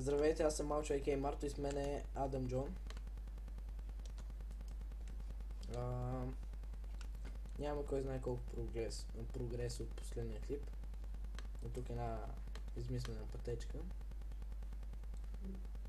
Здравейте, аз съм Малчо А.К. Марто и с мен е Адам Джон. Няма кой знае колко прогрес от последния клип. Но тук е една измислена пътечка.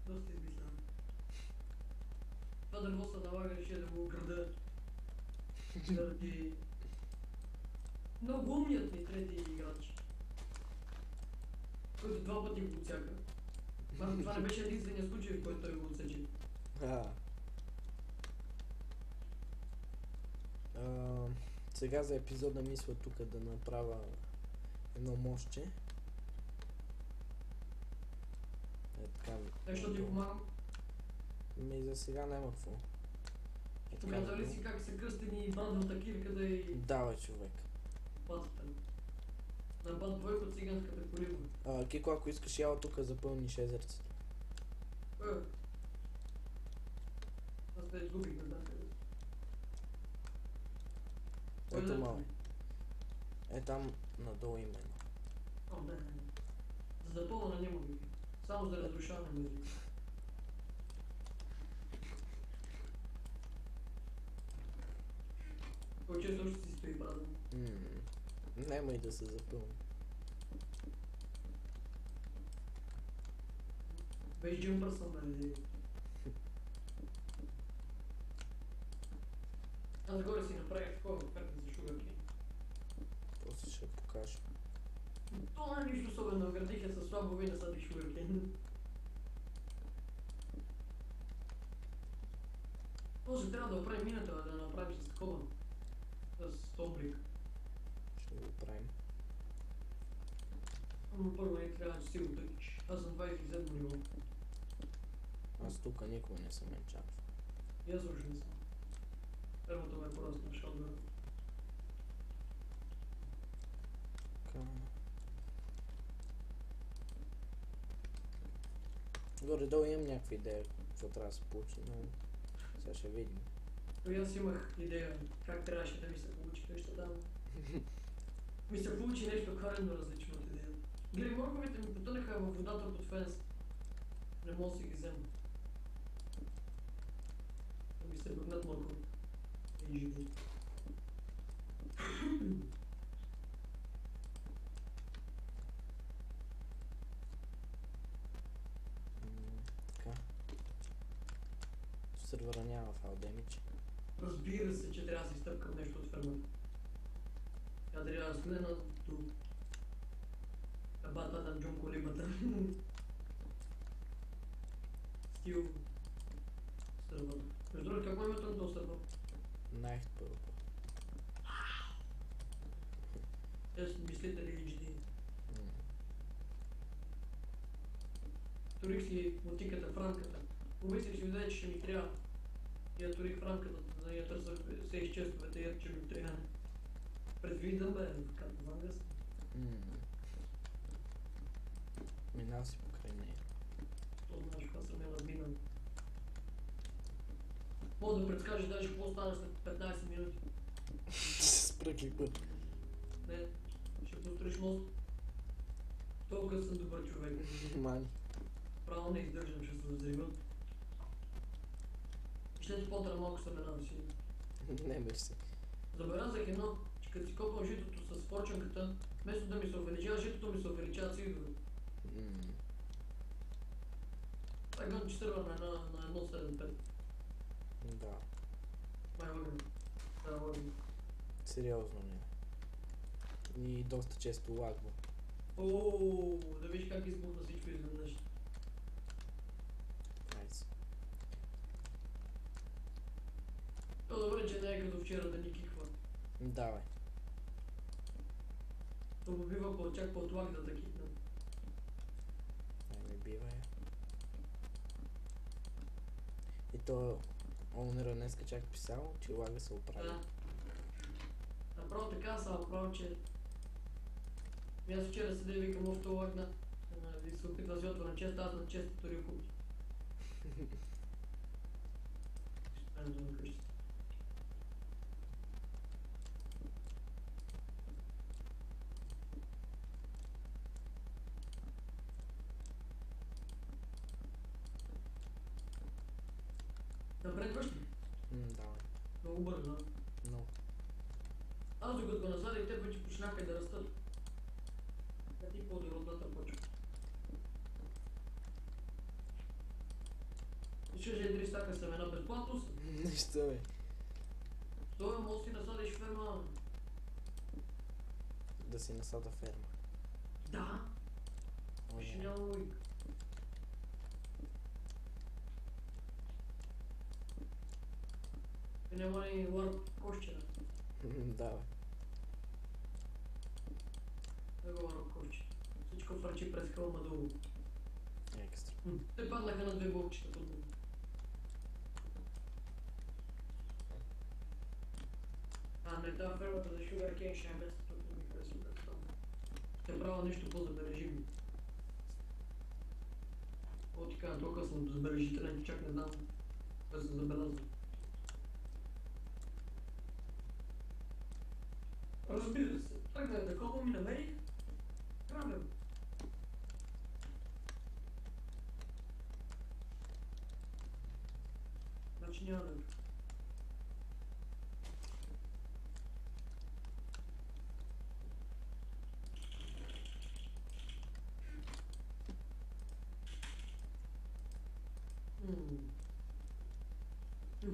Доста измислена. Това дърво се налага реши да го украда. Заради много умният ми трети играч, който два пъти го отсяка. Това не беше единствения случай, в който той го отсече. Сега за епизода мисля тук да направя едно мостче. Е така. Нещо ти помагам? За сега няма какво. Показва ли си как са кръстени бандата кирката и... Давай, човек. Батата. На бат двойка от циганската колиба. Кико, ако искаш яла тук запълниш езерцето. Аз те изгубих, не знам къде. Ето малко. Е там надолу има едно. О, не. За запълване няма ги. Само за разрушаване на език. Кой често още си стои празно. Нема и да се запълни. Беше джимпър съм, нали? Аз горе си направих такова оферта за шугарки. После ще покажа. То не е нищо особено, градих я със слабо и насадих шугарки. Може трябва да оправим мината, да направим с такова. С томбрик. Ще го правим. Но първо не трябва да си го тъкиш. Аз съм 27 ниво. Аз тук никога не съм енчант. И аз също не съм. Първото ме просто на шотгъна. Горе-долу имам някаква идея какво трябва да се получи, но сега ще видим. И аз имах идея как трябваше да ми се получи нещо там. Ми се получи нещо коренно различно от идеята. Гледай, морковите ми потънаха във водата под фенс. Не мога да си ги взема. Да ми се бъгнат моркови. И живи. Така. Сървъра няма файл демидж. Разбира се, че трябва да си стъпкам нещо от фермата. Тя трябва да сгледна до... Бата на Джон колибата. Стил... Сървър. Между другото, какво името на този сървър? Найхт първо. Те са мислители HD. Турих си мотиката в рамката. Помислих си видя, че ще ми трябва. И я турих в рамката, за да я търсах все изчествовете, и че ми трябва. Предвидам бе, като вангас. Минал си покрай нея. То знаеш, какво съм я надминал. Мога да предскажеш даже какво стана след 15 минути. Спра клипа. Не, ще построиш мост. Толкова съм добър човек. Мани. Право не издържам, ще се взривам. Ще ти потра малко семена да си. Не мерси. Забелязах едно, че като си копвам житото с форчанката, вместо да ми се увеличава житото, ми се увеличава цигъра. Това е гън, че сърва на 1.7.5. Да. Май лъгна. Да, лъгна. Сериозно не. И доста често лагва. Ооо, да виж как избухна всичко изведнъж. Найс. То добре, че не е като вчера да ни киква. Давай. То му бива чак под лак да кикна. Не бива я. И то онера днеска чак писал, че лага се оправи. Да. Направо така съм направил, че... Аз вчера седя и викам офто лагна. И се опитва си отвора на честа, аз на честа тори купи. Спрем за къщата. Напредваш ли? Давай. Много бързо, да. Много. Аз докато го насадих, те вече почнаха да растат. А ти плодородната почва. Искаш ли 3 стака семена безплатно са? Нищо бе. Той може си насадиш ферма. Да си насада ферма. Да, О, ще не. няма логика. Няма ли ларп кощера? Да бе. Его ларп кощера. Всичко фърчи през хълма долу. Екстра. Те паднаха на 2 блокчета под него. Не, тази фермата за Sugarcane ще е без тук, не ми харесва как там. Те правя нещо по-забележимо. О, ти кажа, толкова съм забележителен, чак не знам да се забелязва. Разбира се, тръгнах да копам и намерих гравел. Значи няма да е.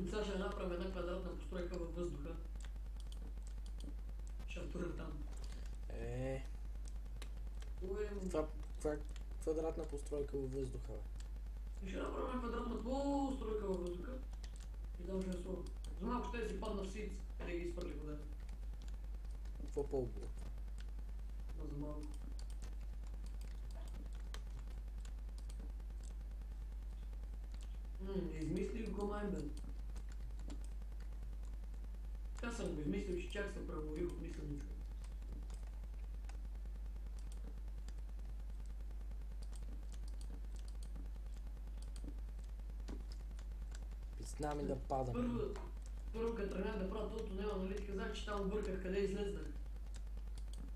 Сега ще направим една квадратна постройка във въздуха. Ще турим там. Каква квадратна постройка във въздуха, бе? И ще направим квадратна постройка във въздуха. И там ще е слова. За малко ще си падна в сиц, къде ги изпърли вода. Какво по-убаво? Но за малко. Измислих го майбен. Така съм го измислил, че чак се правових от мислене човек. Писна ми да падам. Първо като тръгнах да правя този тунела, нали ти казах, че там обърках къде излезнах.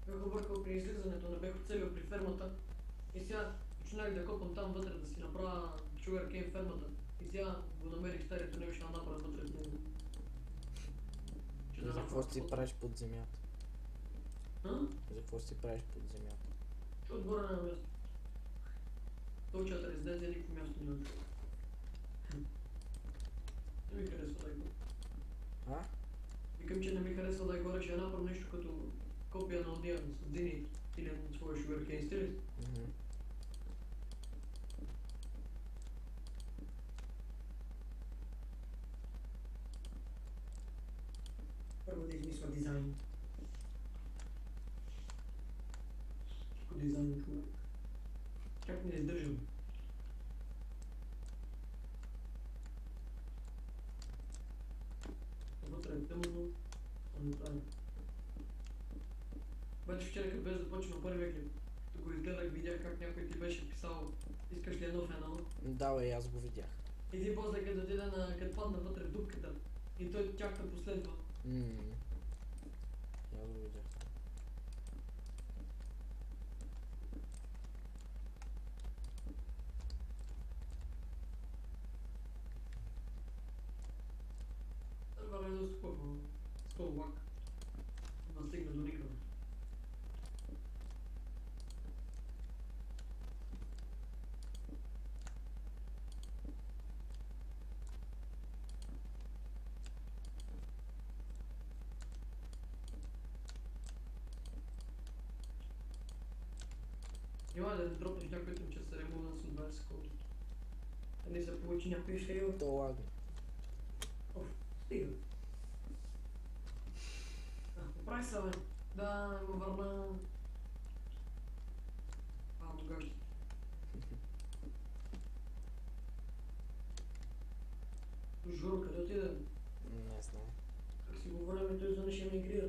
Бях объркал при излизането, не бях оцелил при фермата. И сега почнах да копам там вътре, да си направя Sugarcane фермата. И сега го намерих стария тунел, ще направя вътре в него. За какво си правиш под земята? За какво си правиш под земята? Че отгоре няма място. Толчата резиденция никакво място няма. Не ми харесва да е горе. А? Викам, че не ми харесва да е горе, ще направя нещо като копия на Одиан с Дини или на своя Sugarcane стилист. Първо да измисля дизайн. Какво дизайн човек? Как не издържам? Вътре е тъмно, направим. Обаче вчера като беше започнал първия клип, като го изгледах, видях как някой ти беше писал, искаш ли едно в едно? Да бе, аз го видях. И ти после като отида на, като падна вътре в дупката и той чак те последва. Я го видях. Това е доста хубаво. Столбак. Не стигна до никъде. Няма да дропнеш някой там, че се ремонт с 20 секунди. А не се получи някой фейл. То лагне. Стига. Поправи се, бе. Да, го върна. Тогава ще. Жоро, къде отида? Не знам. Как си го време, той за не ще мигрира.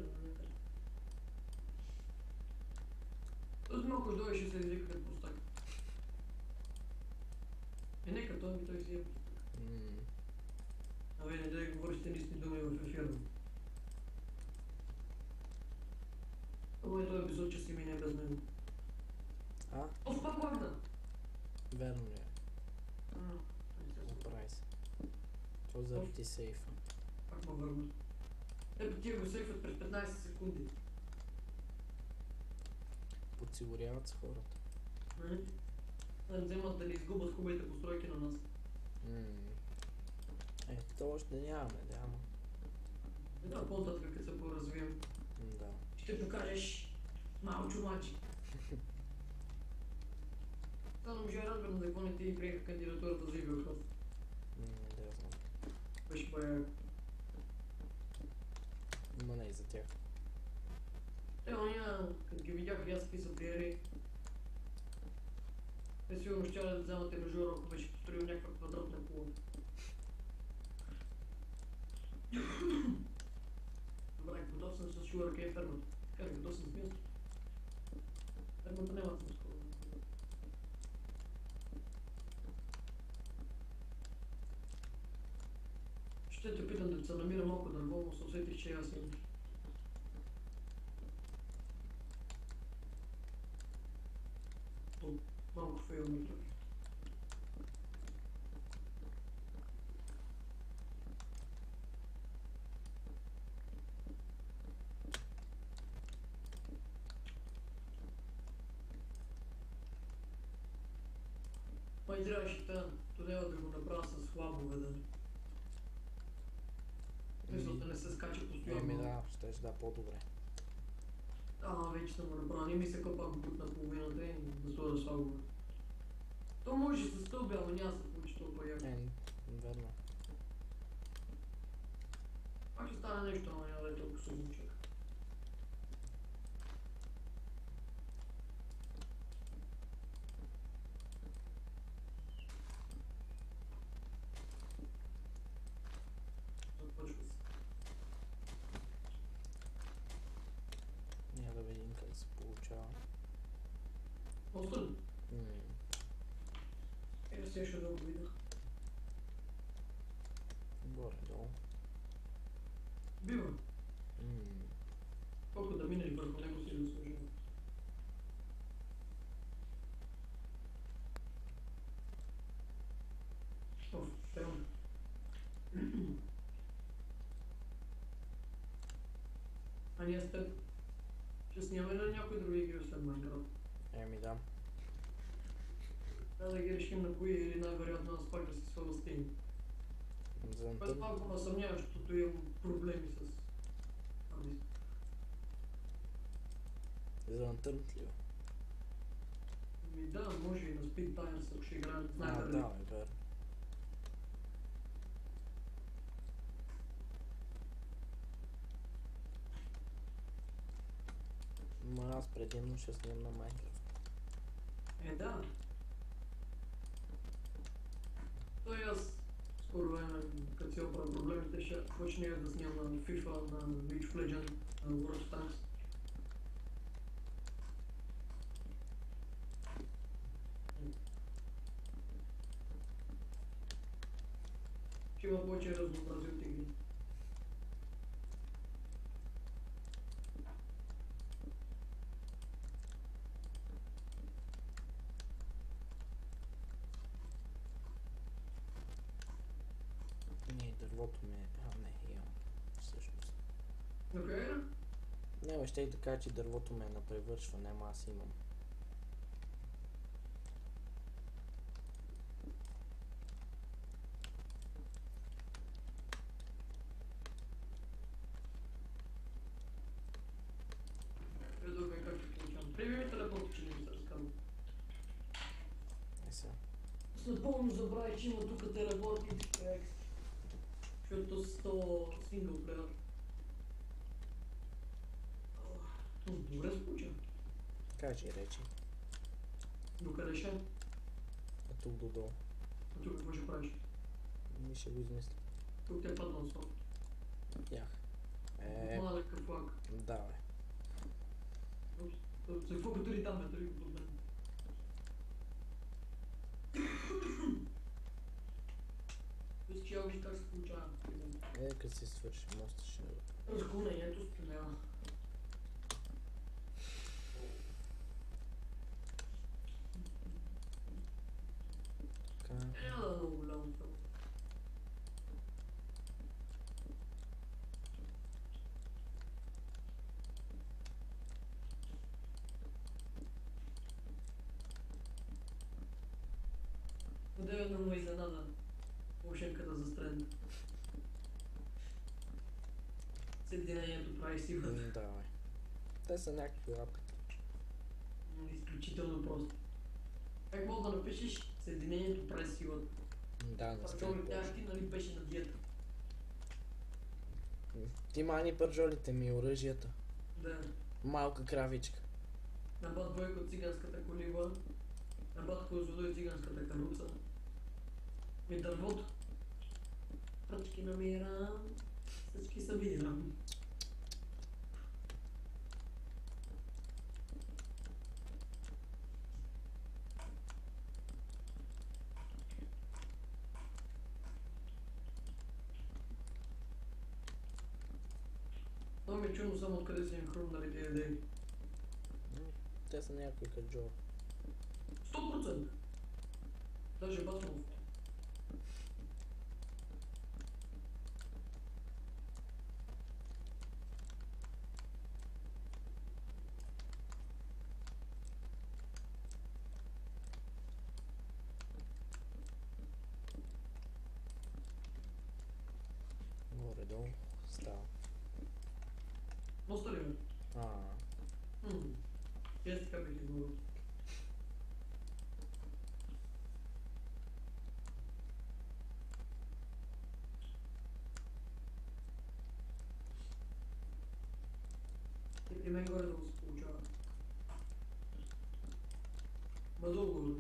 Този малко ще дойде, ще се извика като простак. Нека той си е. Абе, не дай говориш тенисни думи в ефира. Той епизод, че си мине без мен. Пак лагна! Верно ли е? Оправи се. То заради сейфа. Пак ме върна. Ето тия го сейфът през 15 секунди. Подсигуряват се хората. Нали? Да не вземат да ни изгубят хубавите постройки на нас. То още нямаме, да, ама. Ето по-нататък, като се поразвием. Да. Ще покажеш малко чумачи. Само ми же радвам за какво не ти приеха кандидатурата за Evil Host. Да, я знам. Беше по-яко. Ма не и за тях. Ония, като ги видях, аз какви са приери. Те сигурно ще да вземат и мажора, ако беше построил някаква квадратна кула. Добре, готов съм с Sugarcane фермата. Така ли, готов съм с място. Фермата няма да съм скоро. Ще те питам да се намира малко дърво, но се усетих, че аз имам. Малко фейл ми прави. Май трябваше тунела да го направя с хлабове, да. Мисля да не се скача постоянно. Да, щеш да по-добре. Вече съм го направил. Не ми се къпах бук на половината и да сложа слабове. То може с стълби, ама няма да се получи толкова яко. Верно. Пак ще стане нещо, ама няма да е толкова сумно чак. Започва се. Няма да видим как се получава. Остън. Сега ще да го видях. Горе-долу. Бива. Колко да минеш върху него си да служи. Тема. А ние с теб ще снимаме на някои други игри освен Minecraft. Да. Трябва да ги решим на кои или най-вероятно аз пак да си съвластим. Без малко ме съмнявам, защото имам проблеми с Ами. За Unturned ли? Да, може и на Speed Times, ако ще играем. Да, е верно. Ма аз предимно ще снимам на Minecraft. Да. Той аз скоро време, като си оправя проблемите, ще почне да снимам на FIFA, на League of Legends, на World of Tanks. Ще има повече разнообразие от игри. Дървото ми е... не, имам. Всъщност. Окей? Не, ще и да кажа, че дървото ме е на превършване, ама аз имам. Добре, как ще получавам? Приеми ми телефон, че не ми се разказвам. Сега. Аз напълно забравих, че има тук телепорт и екс. Защото с то синглплеер. Добре се получава. Кажи речи. Докъде ще? А тук додолу. А тук какво ще правиш? Ми ще го измисля. Тук те е паднал сок. Ях. Малък флаг. Да, бе. За какво го тури там, бе, тури го под мен. Виж, че я виж как се получава. Като си свърши моста ще... Разклонението с тунела. Така. Няма да е много голямо това. Одевено му изненада ушенката за стрен. Съединението прави силата. Да, бе. Те са някакви лапи. Изключително просто. Как мога да напишеш съединението прави силата? Да, не Пърчоли, тя ти нали беше на диета. Ти мани пържолите ми, оръжията. Да. Малка кравичка. На бат Бойко от циганската колиба. На бат Козлодо и циганската каруца. И дървото. Пръчки намирам. Всички събирам. Но ми е чудно само откъде си им хрумнали тези идеи. Те са някакви каджо. 100%. Даже Батмов. Горе-долу става. Доста ли бе? И аз така бих изговорил. И при мен горе да го се получава. Ма дълго.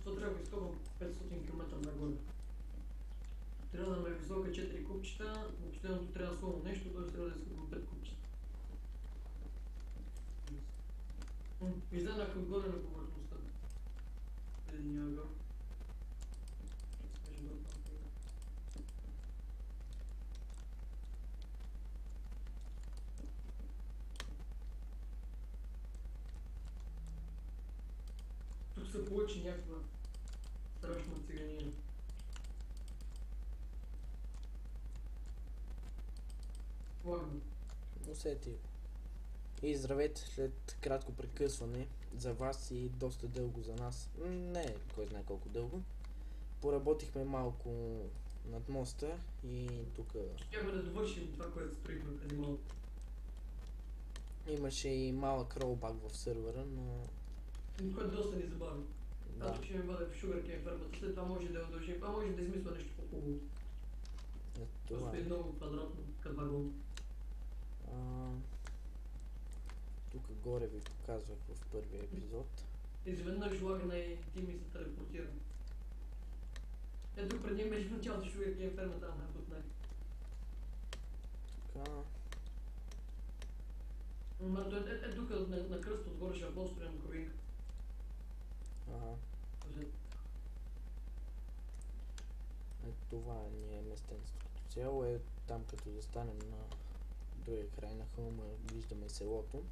Това трябва да изкопам 500 км нагоре. Трябва да ме висока 4 купчета, но последното трябва да слова нещо, т.е. трябва да изкопам 5 купчета. Изданах отгоре на повърхността. Един ъгъл. Тук се получи някаква страшна циганина. Ладно. Усети. И здравейте след кратко прекъсване за вас и доста дълго за нас. Не кой знае колко дълго. Поработихме малко над моста и тук Щяхме да довършим това, което строихме преди малко. имаше и малък ролбак в сървъра, но Което доста ни забави. да. Аз тук ще ми бъде в Sugarcane фермата, след това може да я удължим, а може да измисля нещо по-хубаво. Това Просто е. е много квадратно, като вагон. Тук горе ви показвах в първия епизод. Изведнъж лагна и ти ми се телепортира. Ето преди беше в началото Sugarcane фермата, ама бутнах. Така. Марто, тук на кръст отгоре ще построим кровинка. Ага. Това ни е местенството като цяло. Е там като застанем на другия край на хълма виждаме селото.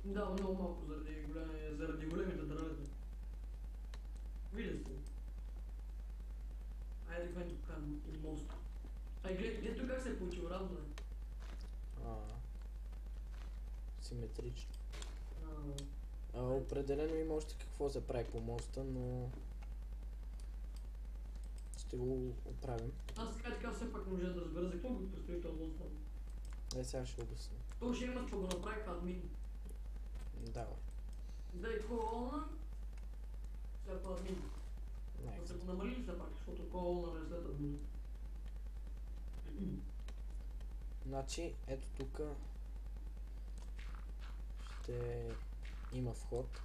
Да, много малко заради големите дървета. Вижда се. Айде, хвани тук и мост. Ай, гледай тук как се е получил равно. Симетрично. Определено има още какво се прави по моста, но ще го оправим. Аз така все пак не можа да разбера за какво го предстои този мост. Сега ще обясня. То ще има, че го направиха админ. Да, бе. Дай колона, след това админ. Не. Да се го намалили все пак, защото колона е след админ. Значи, ето тук ще има вход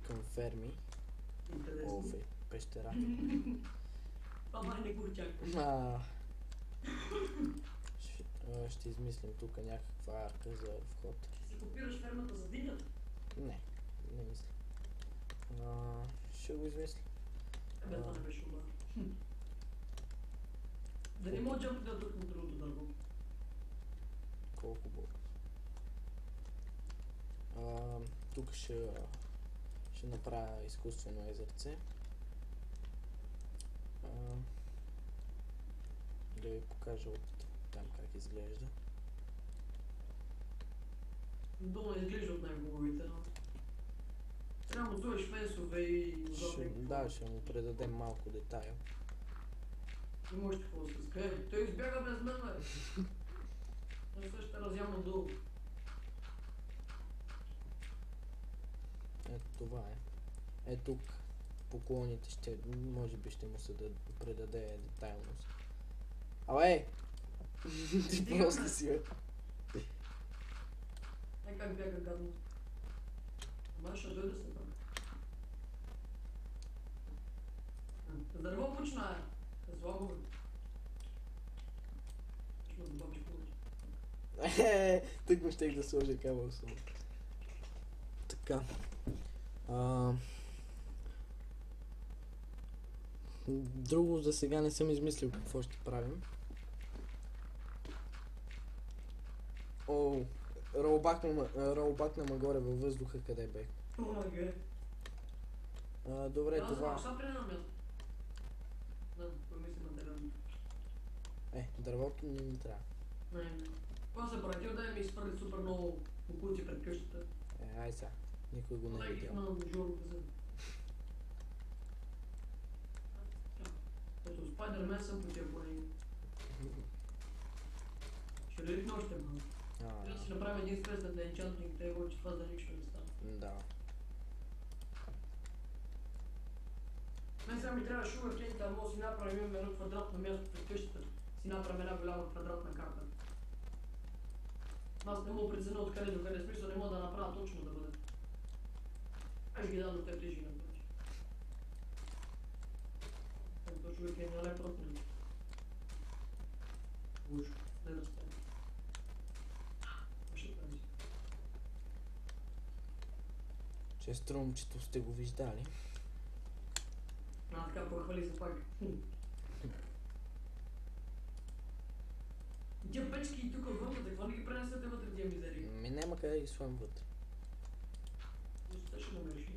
към ферми. Интересно. Офе, пещера. Ама не го очаквам. Ще измислим тук някаква арка за вход. Ще си копираш фермата за динята? Не мисля. Ще го измисля. Това не беше обар. Да не мога джамп да тук на другото дърво. Колко бързо. Тук ще направя изкуствено езерце. Да ви покажа от там как изглежда. Долу не изглежда от най-хубавите, но... Трябва да сложиш фенсове и... Да, ще му предадем малко детайл. Има още какво да се скаже. Той избяга без мен, бе. Не се ще разяма долу. Ето това е. Е тук поклоните ще, може би ще му се предаде детайлност. Абе! Ти просто си бе. Е как бяга гадно. Ама ще дойде се пак. С дърво почна е. С лагове. Ще ме добавиш повече. Тък му щех да сложа кабел само. Така. Друго за сега не съм измислил какво ще правим. О, ролбакна горе във въздуха, къде бе. Помага. Добре, това... Сега при на място. Да, помисли на дървото. Дървото не трябва. Не. Какво се прави? Да ми изпърли супер много окулти пред къщата. Ай сега. Никой го не е видял. На Жоро Газен. Ето Спайдермен съм по тия планини. Ще реликна още малко. Трябва да си направим един спесен на енчантинг, тъй че това за нищо не става. Да. Мен сега ми трябва шугър кейн, да мога да си направим едно квадратно място пред къщата. Си направим една голяма квадратна карта. Аз не мога преценя откъде до къде, смисъл не мога да направя точно да бъде. Аз ги дам до теб, ти ще ги направиш. То шугър кейн не е против. Лошо, не да стане. Ще прави. Че струмчето сте го виждали. Така похвали се пак. Тия печки и тук вън, какво не ги пренесете вътре тия мизери? Ми няма къде да ги сложим вътре. Защо ще намериш?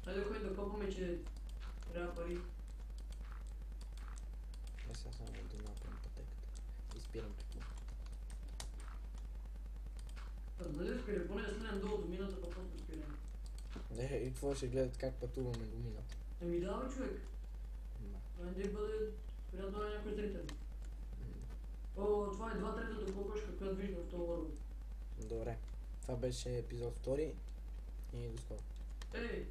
Хайде ходим да копаме, че трябва пари. Сега само да направим пътеката. Изпирам тук. Нали спире, поне да слинем долу до мината, па просто спираме. И какво ще гледат как пътуваме до мината? Еми да, бе, човек. Да бъде приятно на някой зрител. О, това е 2/3 до кокошка, която виждам в този лърво. Добре. Това беше епизод 2 и до скоро. Ей!